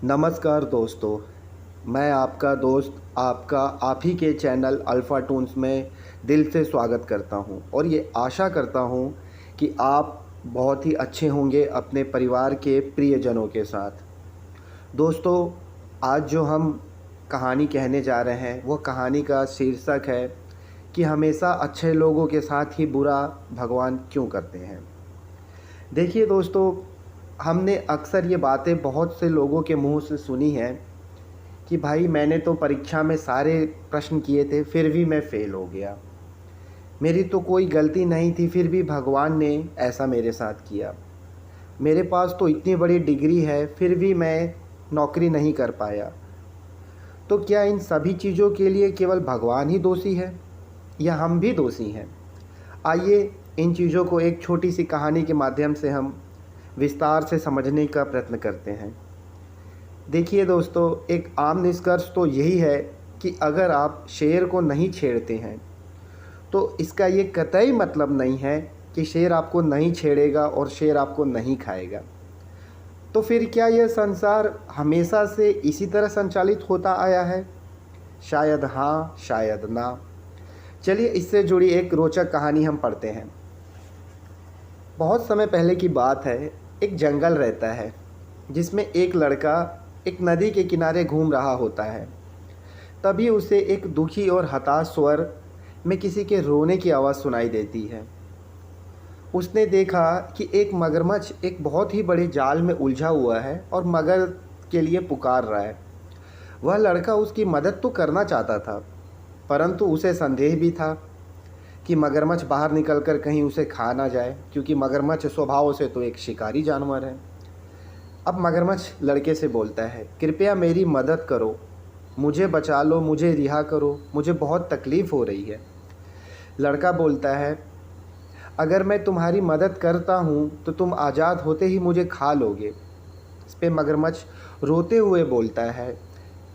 नमस्कार दोस्तों, मैं आपका दोस्त आपका आप ही के चैनल अल्फ़ा टून्स में दिल से स्वागत करता हूं और ये आशा करता हूं कि आप बहुत ही अच्छे होंगे अपने परिवार के प्रियजनों के साथ। दोस्तों, आज जो हम कहानी कहने जा रहे हैं वो कहानी का शीर्षक है कि हमेशा अच्छे लोगों के साथ ही बुरा भगवान क्यों करते हैं। देखिए दोस्तों, हमने अक्सर ये बातें बहुत से लोगों के मुंह से सुनी हैं कि भाई मैंने तो परीक्षा में सारे प्रश्न किए थे फिर भी मैं फ़ेल हो गया। मेरी तो कोई गलती नहीं थी फिर भी भगवान ने ऐसा मेरे साथ किया। मेरे पास तो इतनी बड़ी डिग्री है फिर भी मैं नौकरी नहीं कर पाया। तो क्या इन सभी चीज़ों के लिए केवल भगवान ही दोषी है या हम भी दोषी हैं? आइए इन चीज़ों को एक छोटी सी कहानी के माध्यम से हम विस्तार से समझने का प्रयत्न करते हैं। देखिए दोस्तों, एक आम निष्कर्ष तो यही है कि अगर आप शेर को नहीं छेड़ते हैं तो इसका ये कतई मतलब नहीं है कि शेर आपको नहीं छेड़ेगा और शेर आपको नहीं खाएगा। तो फिर क्या यह संसार हमेशा से इसी तरह संचालित होता आया है? शायद हाँ, शायद ना। चलिए इससे जुड़ी एक रोचक कहानी हम पढ़ते हैं। बहुत समय पहले की बात है, एक जंगल रहता है जिसमें एक लड़का एक नदी के किनारे घूम रहा होता है। तभी उसे एक दुखी और हताश स्वर में किसी के रोने की आवाज़ सुनाई देती है। उसने देखा कि एक मगरमच्छ एक बहुत ही बड़े जाल में उलझा हुआ है और मगर के लिए पुकार रहा है। वह लड़का उसकी मदद तो करना चाहता था, परंतु उसे संदेह भी था कि मगरमच्छ बाहर निकलकर कहीं उसे खा ना जाए, क्योंकि मगरमच्छ स्वभाव से तो एक शिकारी जानवर है। अब मगरमच्छ लड़के से बोलता है, कृपया मेरी मदद करो, मुझे बचा लो, मुझे रिहा करो, मुझे बहुत तकलीफ़ हो रही है। लड़का बोलता है, अगर मैं तुम्हारी मदद करता हूँ तो तुम आज़ाद होते ही मुझे खा लोगे। इस पे मगरमच्छ रोते हुए बोलता है,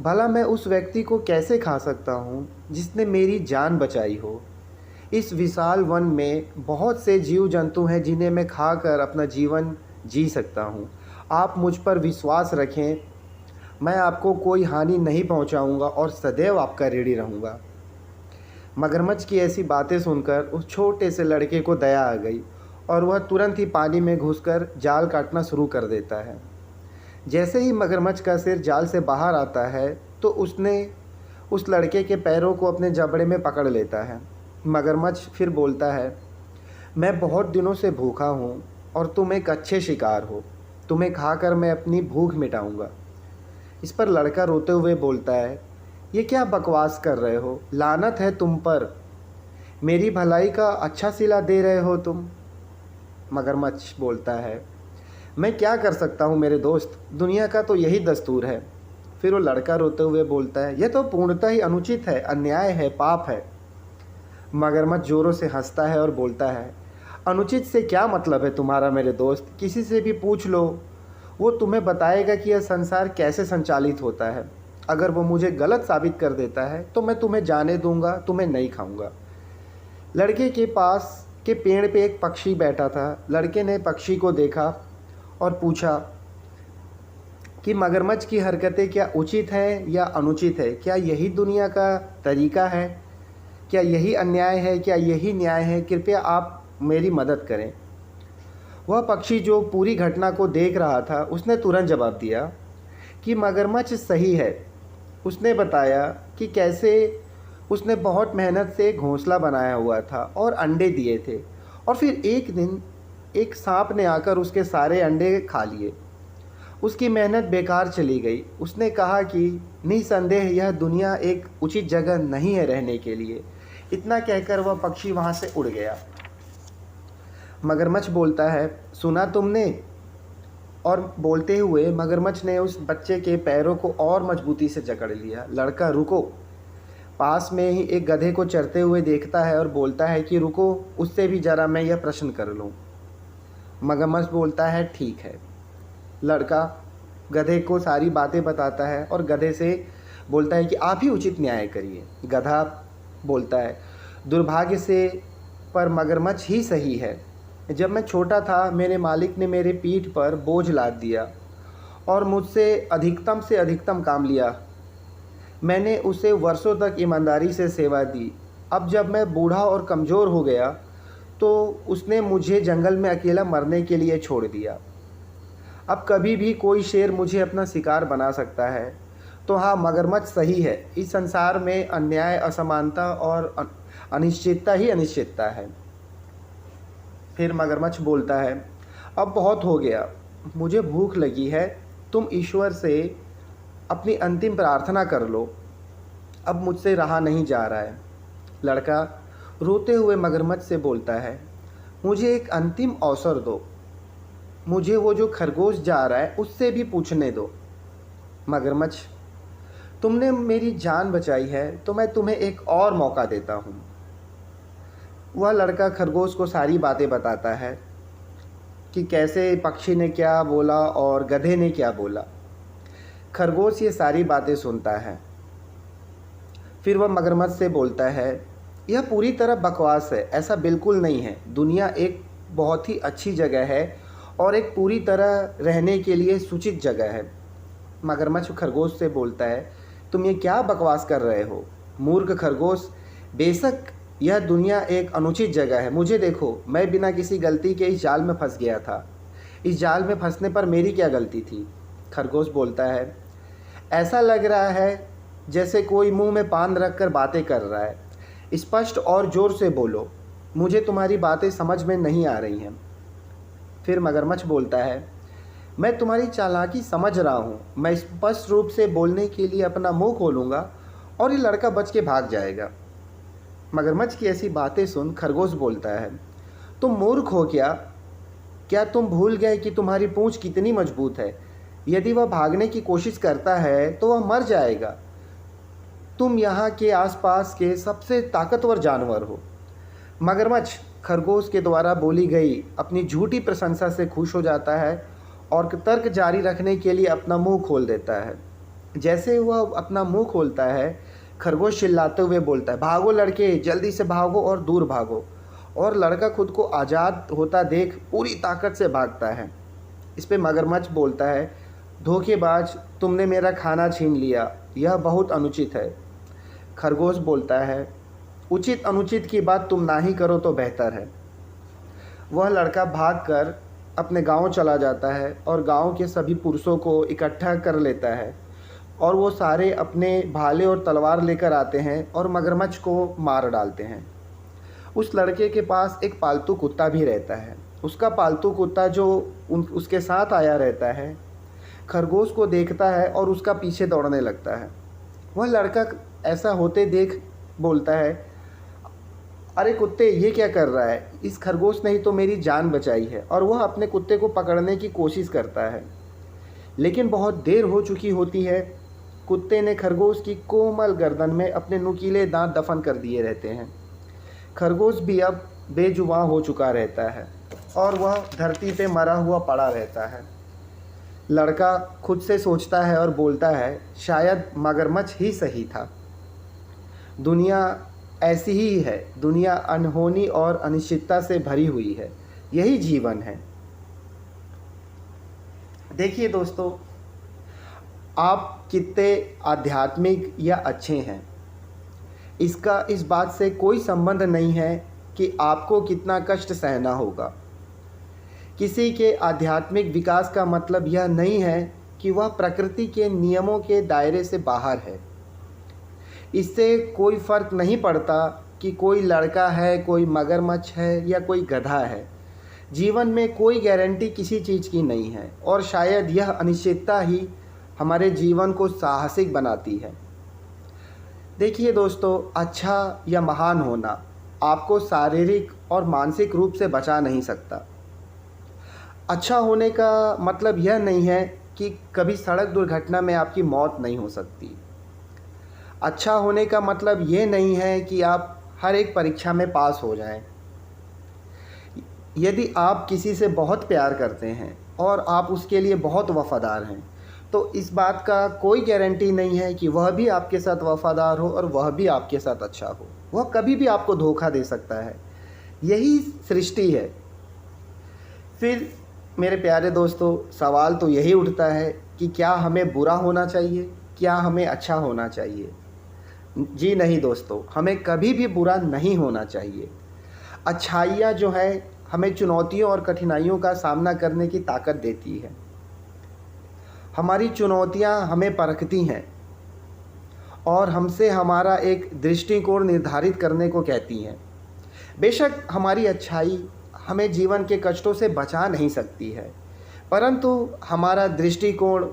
भला मैं उस व्यक्ति को कैसे खा सकता हूँ जिसने मेरी जान बचाई हो। इस विशाल वन में बहुत से जीव जंतु हैं जिन्हें मैं खाकर अपना जीवन जी सकता हूँ। आप मुझ पर विश्वास रखें, मैं आपको कोई हानि नहीं पहुँचाऊँगा और सदैव आपका ऋणी रहूँगा। मगरमच्छ की ऐसी बातें सुनकर उस छोटे से लड़के को दया आ गई और वह तुरंत ही पानी में घुसकर जाल काटना शुरू कर देता है। जैसे ही मगरमच्छ का सिर जाल से बाहर आता है तो उसने उस लड़के के पैरों को अपने जबड़े में पकड़ लेता है। मगरमच्छ फिर बोलता है, मैं बहुत दिनों से भूखा हूँ और तुम एक अच्छे शिकार हो, तुम्हें खाकर मैं अपनी भूख मिटाऊँगा। इस पर लड़का रोते हुए बोलता है, ये क्या बकवास कर रहे हो, लानत है तुम पर, मेरी भलाई का अच्छा सिला दे रहे हो तुम। मगरमच्छ बोलता है, मैं क्या कर सकता हूँ मेरे दोस्त, दुनिया का तो यही दस्तूर है। फिर वो लड़का रोते हुए बोलता है, यह तो पूर्णतः ही अनुचित है, अन्याय है, पाप है। मगरमच्छ जोरों से हंसता है और बोलता है, अनुचित से क्या मतलब है तुम्हारा मेरे दोस्त, किसी से भी पूछ लो, वो तुम्हें बताएगा कि यह संसार कैसे संचालित होता है। अगर वो मुझे गलत साबित कर देता है तो मैं तुम्हें जाने दूंगा, तुम्हें नहीं खाऊंगा। लड़के के पास के पेड़ पे एक पक्षी बैठा था। लड़के ने पक्षी को देखा और पूछा कि मगरमच्छ की हरकतें क्या उचित है या अनुचित है, क्या यही दुनिया का तरीका है, क्या यही अन्याय है, क्या यही न्याय है, कृपया आप मेरी मदद करें। वह पक्षी जो पूरी घटना को देख रहा था उसने तुरंत जवाब दिया कि मगरमच्छ सही है। उसने बताया कि कैसे उसने बहुत मेहनत से एक घोंसला बनाया हुआ था और अंडे दिए थे और फिर एक दिन एक सांप ने आकर उसके सारे अंडे खा लिए। उसकी मेहनत बेकार चली गई। उसने कहा कि निसंदेह यह दुनिया एक उचित जगह नहीं है रहने के लिए। इतना कहकर वह पक्षी वहाँ से उड़ गया। मगरमच्छ बोलता है, सुना तुमने? और बोलते हुए मगरमच्छ ने उस बच्चे के पैरों को और मजबूती से जकड़ लिया। लड़का रुको, पास में ही एक गधे को चरते हुए देखता है और बोलता है कि रुको, उससे भी ज़रा मैं यह प्रश्न कर लूँ। मगरमच्छ बोलता है, ठीक है। लड़का गधे को सारी बातें बताता है और गधे से बोलता है कि आप ही उचित न्याय करिए। गधा बोलता है, दुर्भाग्य से पर मगरमच्छ ही सही है। जब मैं छोटा था मेरे मालिक ने मेरे पीठ पर बोझ लाद दिया और मुझसे अधिकतम से अधिकतम काम लिया। मैंने उसे वर्षों तक ईमानदारी से सेवा दी। अब जब मैं बूढ़ा और कमज़ोर हो गया तो उसने मुझे जंगल में अकेला मरने के लिए छोड़ दिया। अब कभी भी कोई शेर मुझे अपना शिकार बना सकता है। तो हाँ, मगरमच्छ सही है। इस संसार में अन्याय, असमानता और अनिश्चितता ही अनिश्चितता है। फिर मगरमच्छ बोलता है, अब बहुत हो गया, मुझे भूख लगी है। तुम ईश्वर से अपनी अंतिम प्रार्थना कर लो, अब मुझसे रहा नहीं जा रहा है। लड़का रोते हुए मगरमच्छ से बोलता है, मुझे एक अंतिम अवसर दो, मुझे वो जो खरगोश जा रहा है उससे भी पूछने दो। मगरमच्छ, तुमने मेरी जान बचाई है तो मैं तुम्हें एक और मौका देता हूँ। वह लड़का खरगोश को सारी बातें बताता है कि कैसे पक्षी ने क्या बोला और गधे ने क्या बोला। खरगोश ये सारी बातें सुनता है। फिर वह मगरमच्छ से बोलता है, यह पूरी तरह बकवास है, ऐसा बिल्कुल नहीं है। दुनिया एक बहुत ही अच्छी जगह है और एक पूरी तरह रहने के लिए सूचित जगह है। मगरमच्छ खरगोश से बोलता है, तुम ये क्या बकवास कर रहे हो मूर्ख खरगोश। बेशक यह दुनिया एक अनुचित जगह है। मुझे देखो, मैं बिना किसी गलती के इस जाल में फंस गया था। इस जाल में फंसने पर मेरी क्या गलती थी। खरगोश बोलता है, ऐसा लग रहा है जैसे कोई मुंह में पान रखकर बातें कर रहा है। स्पष्ट और ज़ोर से बोलो, मुझे तुम्हारी बातें समझ में नहीं आ रही हैं। फिर मगरमच्छ बोलता है, मैं तुम्हारी चालाकी समझ रहा हूँ। मैं स्पष्ट रूप से बोलने के लिए अपना मुंह खोलूँगा और ये लड़का बच के भाग जाएगा। मगरमच्छ की ऐसी बातें सुन खरगोश बोलता है, तुम मूर्ख हो क्या? क्या तुम भूल गए कि तुम्हारी पूंछ कितनी मजबूत है? यदि वह भागने की कोशिश करता है तो वह मर जाएगा। तुम यहाँ के आसपास के सबसे ताकतवर जानवर हो। मगरमच्छ खरगोश के द्वारा बोली गई अपनी झूठी प्रशंसा से खुश हो जाता है और तर्क जारी रखने के लिए अपना मुंह खोल देता है। जैसे वह अपना मुंह खोलता है, खरगोश चिल्लाते हुए बोलता है, भागो लड़के, जल्दी से भागो और दूर भागो। और लड़का खुद को आज़ाद होता देख पूरी ताकत से भागता है। इस पे मगरमच्छ बोलता है, धोखेबाज, तुमने मेरा खाना छीन लिया, यह बहुत अनुचित है। खरगोश बोलता है, उचित अनुचित की बात तुम ना ही करो तो बेहतर है। वह लड़का भागकर अपने गांव चला जाता है और गांव के सभी पुरुषों को इकट्ठा कर लेता है और वो सारे अपने भाले और तलवार लेकर आते हैं और मगरमच्छ को मार डालते हैं। उस लड़के के पास एक पालतू कुत्ता भी रहता है। उसका पालतू कुत्ता जो उसके साथ आया रहता है, खरगोश को देखता है और उसका पीछे दौड़ने लगता है। वह लड़का ऐसा होते देख बोलता है, अरे कुत्ते, ये क्या कर रहा है? इस खरगोश ने ही तो मेरी जान बचाई है। और वह अपने कुत्ते को पकड़ने की कोशिश करता है, लेकिन बहुत देर हो चुकी होती है। कुत्ते ने खरगोश की कोमल गर्दन में अपने नुकीले दांत दफन कर दिए रहते हैं। खरगोश भी अब बेजुबान हो चुका रहता है और वह धरती पे मरा हुआ पड़ा रहता है। लड़का खुद से सोचता है और बोलता है, शायद मगरमच्छ ही सही था। दुनिया ऐसी ही है। दुनिया अनहोनी और अनिश्चितता से भरी हुई है। यही जीवन है। देखिए दोस्तों, आप कितने आध्यात्मिक या अच्छे हैं, इसका इस बात से कोई संबंध नहीं है कि आपको कितना कष्ट सहना होगा। किसी के आध्यात्मिक विकास का मतलब यह नहीं है कि वह प्रकृति के नियमों के दायरे से बाहर है। इससे कोई फ़र्क नहीं पड़ता कि कोई लड़का है, कोई मगरमच्छ है या कोई गधा है। जीवन में कोई गारंटी किसी चीज़ की नहीं है और शायद यह अनिश्चितता ही हमारे जीवन को साहसिक बनाती है। देखिए दोस्तों, अच्छा या महान होना आपको शारीरिक और मानसिक रूप से बचा नहीं सकता। अच्छा होने का मतलब यह नहीं है कि कभी सड़क दुर्घटना में आपकी मौत नहीं हो सकती। अच्छा होने का मतलब ये नहीं है कि आप हर एक परीक्षा में पास हो जाएं। यदि आप किसी से बहुत प्यार करते हैं और आप उसके लिए बहुत वफ़ादार हैं, तो इस बात का कोई गारंटी नहीं है कि वह भी आपके साथ वफ़ादार हो और वह भी आपके साथ अच्छा हो। वह कभी भी आपको धोखा दे सकता है। यही सृष्टि है। फिर मेरे प्यारे दोस्तों, सवाल तो यही उठता है कि क्या हमें बुरा होना चाहिए, क्या हमें अच्छा होना चाहिए। जी नहीं दोस्तों, हमें कभी भी बुरा नहीं होना चाहिए। अच्छाइयाँ जो है हमें चुनौतियों और कठिनाइयों का सामना करने की ताकत देती है। हमारी चुनौतियाँ हमें परखती हैं और हमसे हमारा एक दृष्टिकोण निर्धारित करने को कहती हैं। बेशक हमारी अच्छाई हमें जीवन के कष्टों से बचा नहीं सकती है, परंतु हमारा दृष्टिकोण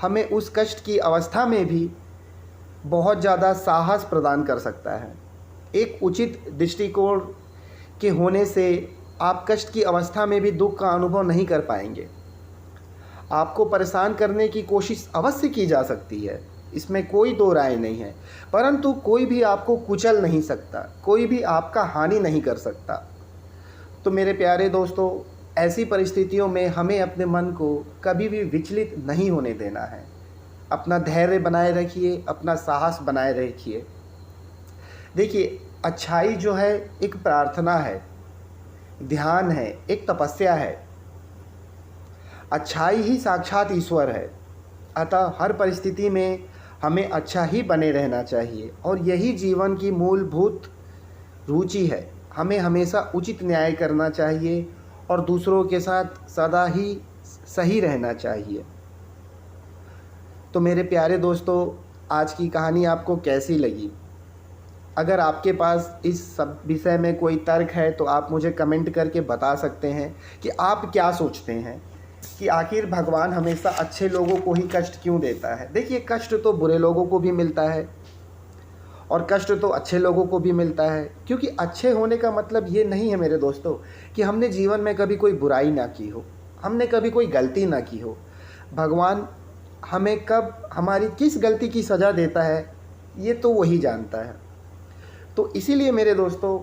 हमें उस कष्ट की अवस्था में भी बहुत ज़्यादा साहस प्रदान कर सकता है। एक उचित दृष्टिकोण के होने से आप कष्ट की अवस्था में भी दुख का अनुभव नहीं कर पाएंगे। आपको परेशान करने की कोशिश अवश्य की जा सकती है, इसमें कोई दो राय नहीं है, परंतु कोई भी आपको कुचल नहीं सकता, कोई भी आपका हानि नहीं कर सकता। तो मेरे प्यारे दोस्तों, ऐसी परिस्थितियों में हमें अपने मन को कभी भी विचलित नहीं होने देना है। अपना धैर्य बनाए रखिए, अपना साहस बनाए रखिए। देखिए, अच्छाई जो है एक प्रार्थना है, ध्यान है, एक तपस्या है। अच्छाई ही साक्षात ईश्वर है। अतः हर परिस्थिति में हमें अच्छा ही बने रहना चाहिए और यही जीवन की मूलभूत रुचि है। हमें हमेशा उचित न्याय करना चाहिए और दूसरों के साथ सदा ही सही रहना चाहिए। तो मेरे प्यारे दोस्तों, आज की कहानी आपको कैसी लगी? अगर आपके पास इस सब विषय में कोई तर्क है तो आप मुझे कमेंट करके बता सकते हैं कि आप क्या सोचते हैं कि आखिर भगवान हमेशा अच्छे लोगों को ही कष्ट क्यों देता है। देखिए, कष्ट तो बुरे लोगों को भी मिलता है और कष्ट तो अच्छे लोगों को भी मिलता है, क्योंकि अच्छे होने का मतलब ये नहीं है मेरे दोस्तों कि हमने जीवन में कभी कोई बुराई ना की हो, हमने कभी कोई गलती ना की हो। भगवान हमें कब हमारी किस गलती की सज़ा देता है ये तो वही जानता है। तो इसीलिए मेरे दोस्तों,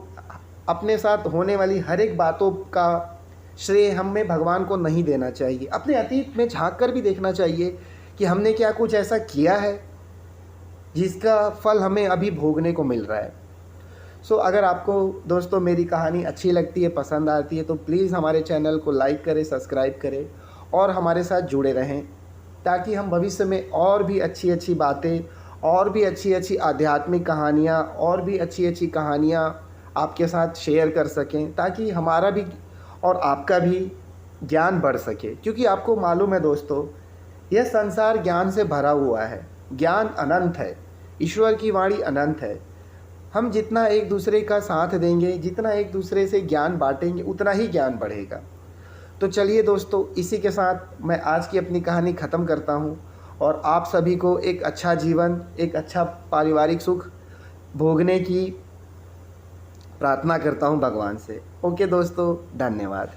अपने साथ होने वाली हर एक बातों का श्रेय हमें भगवान को नहीं देना चाहिए। अपने अतीत में झांक कर भी देखना चाहिए कि हमने क्या कुछ ऐसा किया है जिसका फल हमें अभी भोगने को मिल रहा है। अगर आपको दोस्तों मेरी कहानी अच्छी लगती है, पसंद आती है, तो प्लीज़ हमारे चैनल को लाइक करें, सब्सक्राइब करें और हमारे साथ जुड़े रहें, ताकि हम भविष्य में और भी अच्छी अच्छी बातें, और भी अच्छी अच्छी आध्यात्मिक कहानियाँ, और भी अच्छी अच्छी कहानियाँ आपके साथ शेयर कर सकें, ताकि हमारा भी और आपका भी ज्ञान बढ़ सके। क्योंकि आपको मालूम है दोस्तों, यह संसार ज्ञान से भरा हुआ है, ज्ञान अनंत है, ईश्वर की वाणी अनंत है। हम जितना एक दूसरे का साथ देंगे, जितना एक दूसरे से ज्ञान बांटेंगे, उतना ही ज्ञान बढ़ेगा। तो चलिए दोस्तों, इसी के साथ मैं आज की अपनी कहानी ख़त्म करता हूँ और आप सभी को एक अच्छा जीवन, एक अच्छा पारिवारिक सुख भोगने की प्रार्थना करता हूँ भगवान से। ओके दोस्तों, धन्यवाद।